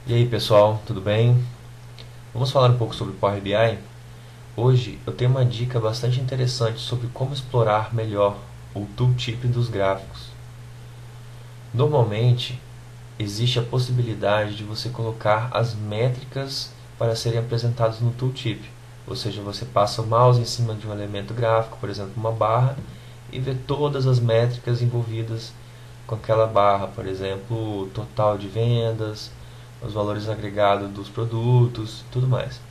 E aí pessoal, tudo bem? Vamos falar um pouco sobre Power BI? Hoje eu tenho uma dica bastante interessante sobre como explorar melhor o tooltip dos gráficos. Normalmente existe a possibilidade de você colocar as métricas para serem apresentadas no tooltip, ou seja, você passa o mouse em cima de um elemento gráfico, por exemplo uma barra, e vê todas as métricas envolvidas com aquela barra, por exemplo, o total de vendas, os valores agregados dos produtos, tudo mais.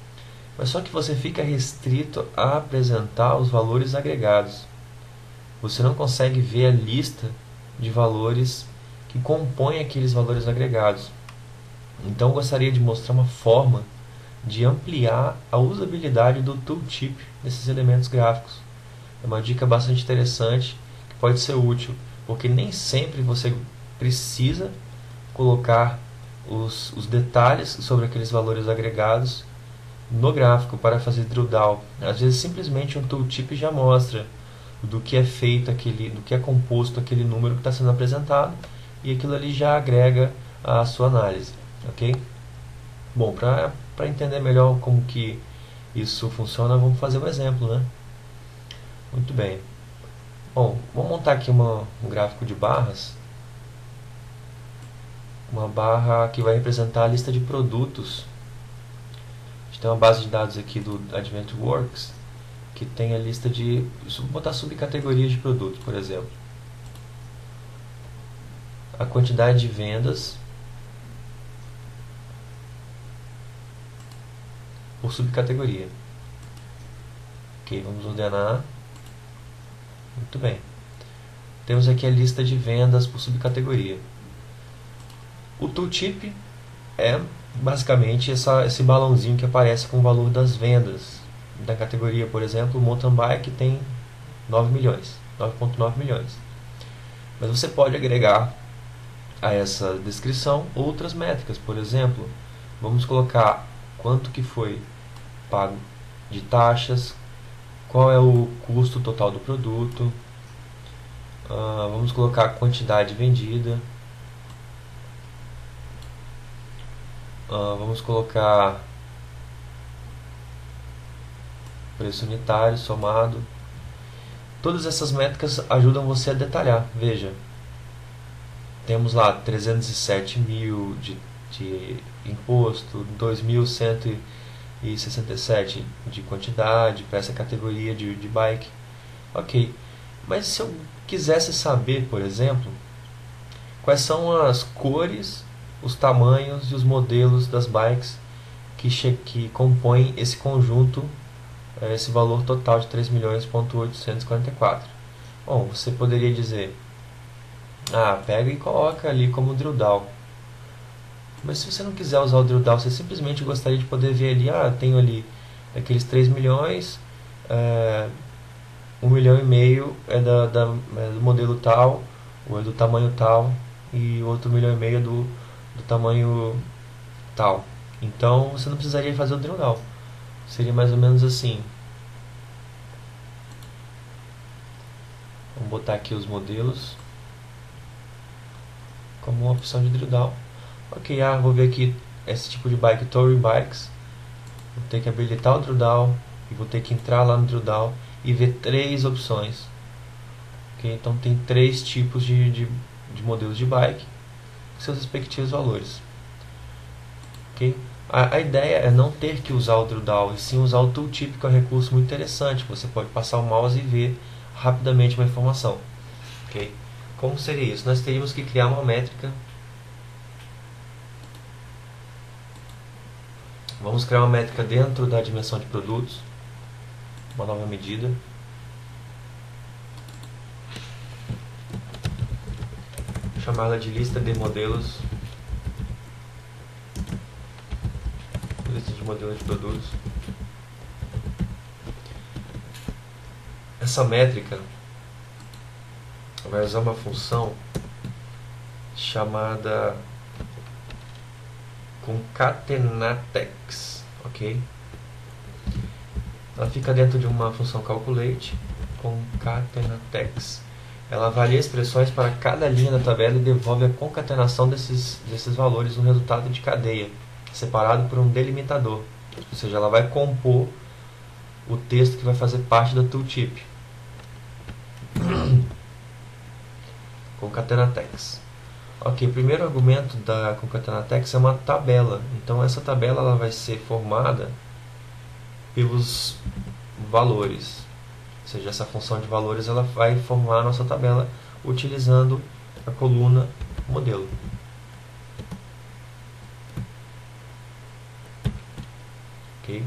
Mas só que você fica restrito a apresentar os valores agregados. Você não consegue ver a lista de valores que compõem aqueles valores agregados. Então eu gostaria de mostrar uma forma de ampliar a usabilidade do tooltip desses elementos gráficos. É uma dica bastante interessante que pode ser útil, porque nem sempre você precisa colocar os detalhes sobre aqueles valores agregados no gráfico para fazer drill down. Às vezes simplesmente um tooltip já mostra do que é feito aquele, do que é composto aquele número que está sendo apresentado e aquilo ali já agrega a sua análise, ok? Bom, para entender melhor como que isso funciona, vamos fazer um exemplo, né? Muito bem. Bom, vamos montar aqui um gráfico de barras, uma barra que vai representar a lista de produtos. A gente tem uma base de dados aqui do AdventWorks que tem a lista de, vou botar subcategorias de produtos, por exemplo. A quantidade de vendas por subcategoria. Ok, vamos ordenar. Muito bem. Temos aqui a lista de vendas por subcategoria. O tooltip é basicamente esse balãozinho que aparece com o valor das vendas da categoria. Por exemplo, o mountain bike tem 9 milhões, 9,9 milhões. Mas você pode agregar a essa descrição outras métricas. Por exemplo, vamos colocar quanto que foi pago de taxas, qual é o custo total do produto, vamos colocar a quantidade vendida, vamos colocar preço unitário somado. Todas essas métricas ajudam você a detalhar. Veja, temos lá 307 mil de imposto, 2.167 de quantidade para essa categoria de bike. Ok, mas se eu quisesse saber, por exemplo, quais são as cores, os tamanhos e os modelos das bikes que compõem esse conjunto, esse valor total de 3.844.000. Bom, você poderia dizer, pega e coloca ali como drill down. Mas se você não quiser usar o drill down, você simplesmente gostaria de poder ver ali, tenho ali aqueles 3 milhões, 1,5 milhão é do modelo tal, ou é do tamanho tal, e outro 1,5 milhão é do tamanho tal. Então você não precisaria fazer o drill down. Seria mais ou menos assim. Vamos botar aqui os modelos como uma opção de drill down. Ok, vou ver aqui esse tipo de bike, touring bikes. Vou ter que habilitar o drill down e vou ter que entrar lá no drill down e ver três opções. Okay? Então tem três tipos de modelos de bike com seus respectivos valores. Okay? A ideia é não ter que usar o drill down e sim usar o tooltip, que é um recurso muito interessante. Você pode passar o mouse e ver rapidamente uma informação. Okay? Como seria isso? Nós teríamos que criar uma métrica. Vamos criar uma métrica dentro da dimensão de produtos, uma nova medida. Chamá-la de lista de modelos. Lista de modelos de produtos. Essa métrica vai usar uma função chamada concatenatex, ok? Ela fica dentro de uma função calculate, concatenatex. ela varia expressões para cada linha da tabela e devolve a concatenação desses valores no resultado de cadeia, separado por um delimitador. Ou seja, ela vai compor o texto que vai fazer parte da tooltip. Concatenatex. Ok, o primeiro argumento da concatenatex é uma tabela. Então essa tabela ela vai ser formada pelos valores. Ou seja, essa função de valores ela vai formar a nossa tabela utilizando a coluna modelo. Ok?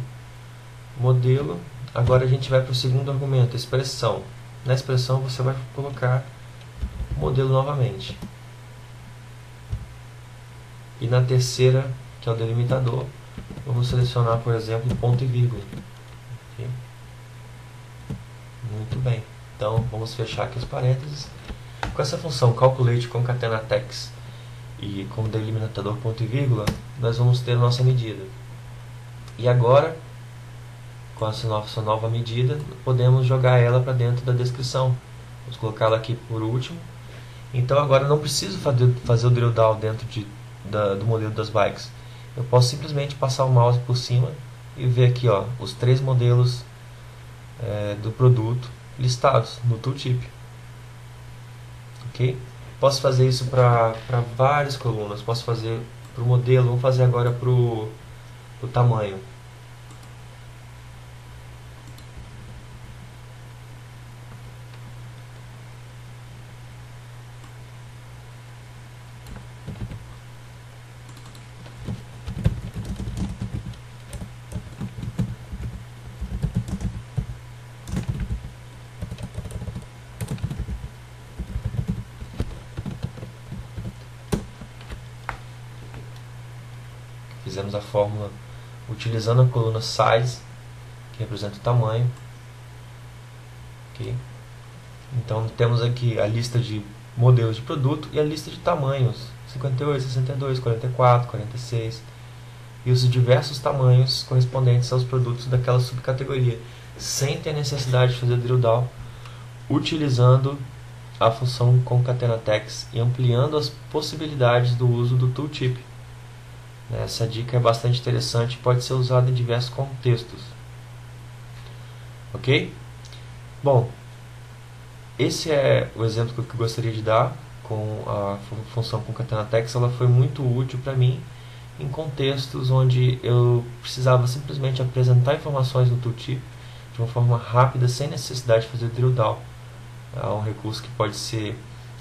Modelo. Agora a gente vai para o segundo argumento, expressão. Na expressão você vai colocar o modelo novamente. E na terceira, que é o delimitador, vamos selecionar, por exemplo, ponto e vírgula. Okay? Muito bem. Então, vamos fechar aqui os parênteses. Com essa função calculate concatenatex e com o delimitador ponto e vírgula, nós vamos ter a nossa medida. E agora, com essa nossa nova medida, podemos jogar ela para dentro da descrição. Vamos colocá-la aqui por último. Então agora não preciso fazer o drill down dentro do modelo das bikes. Eu posso simplesmente passar o mouse por cima e ver aqui ó, os 3 modelos do produto listados no tooltip. Ok? Posso fazer isso para várias colunas. Posso fazer para o modelo, vamos fazer agora para o tamanho. Fizemos a fórmula utilizando a coluna size, que representa o tamanho. Okay? Então temos aqui a lista de modelos de produto e a lista de tamanhos, 58, 62, 44, 46, e os diversos tamanhos correspondentes aos produtos daquela subcategoria, sem ter necessidade de fazer drill down, utilizando a função concatenatex e ampliando as possibilidades do uso do tooltip. Essa dica é bastante interessante e pode ser usada em diversos contextos. Ok? Bom, esse é o exemplo que eu gostaria de dar com a função concatenatex. Ela foi muito útil para mim em contextos onde eu precisava simplesmente apresentar informações no tooltip de uma forma rápida, sem necessidade de fazer drill down. É um recurso que pode ser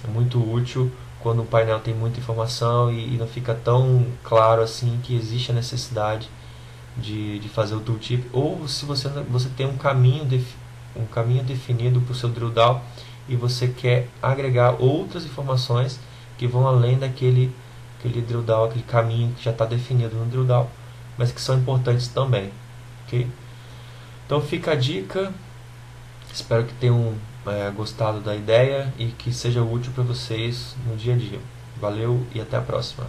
muito útil quando o painel tem muita informação e não fica tão claro assim que existe a necessidade de fazer o tooltip, ou se você tem um caminho definido para o seu drill down e você quer agregar outras informações que vão além daquele drill down, aquele caminho que já está definido no drill down, mas que são importantes também. Okay? Então fica a dica, espero que tenham gostado da ideia e que seja útil para vocês no dia a dia. Valeu e até a próxima.